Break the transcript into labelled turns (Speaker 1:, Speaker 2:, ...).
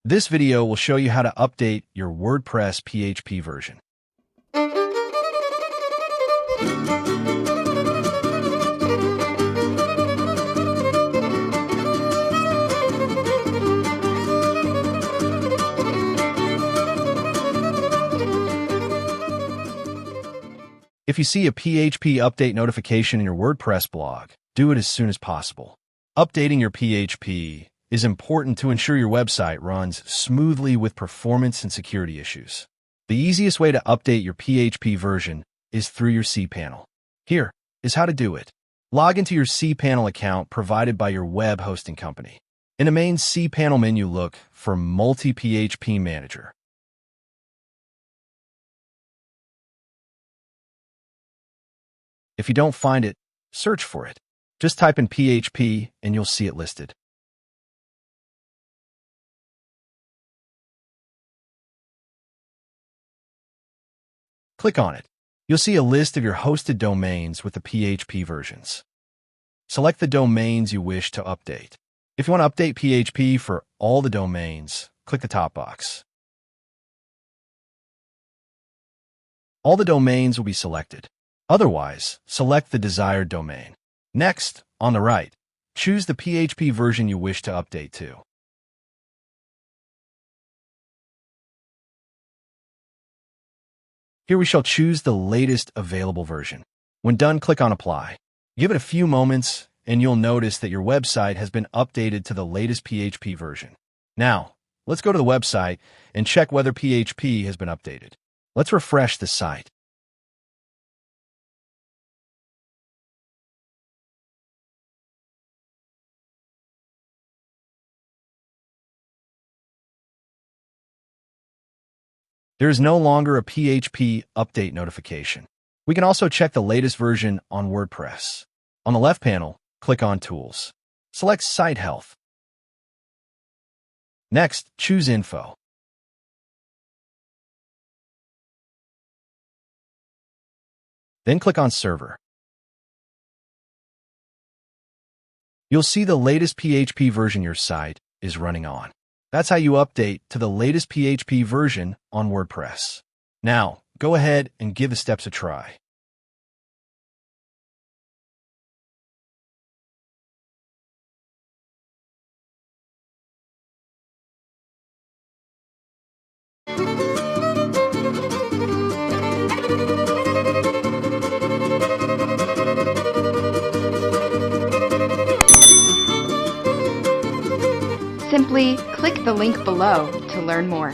Speaker 1: This video will show you how to update your WordPress PHP version. If you see a PHP update notification in your WordPress blog, do it as soon as possible. Updating your PHP is important to ensure your website runs smoothly with performance and security issues. The easiest way to update your PHP version is through your cPanel. Here is how to do it. Log into your cPanel account provided by your web hosting company. In the main cPanel menu, look for MultiPHP Manager. If you don't find it, search for it. Just type in PHP and you'll see it listed. Click on it. You'll see a list of your hosted domains with the PHP versions. Select the domains you wish to update. If you want to update PHP for all the domains, click the top box. All the domains will be selected. Otherwise, select the desired domain. Next, on the right, choose the PHP version you wish to update to. Here we shall choose the latest available version. When done, click on Apply. Give it a few moments, and you'll notice that your website has been updated to the latest PHP version. Now, let's go to the website and check whether PHP has been updated. Let's refresh the site. There is no longer a PHP update notification. We can also check the latest version on WordPress. On the left panel, click on Tools. Select Site Health. Next, choose Info. Then click on Server. You'll see the latest PHP version your site is running on. That's how you update to the latest PHP version on WordPress. Now, go ahead and give the steps a try.
Speaker 2: Simply click the link below to learn more.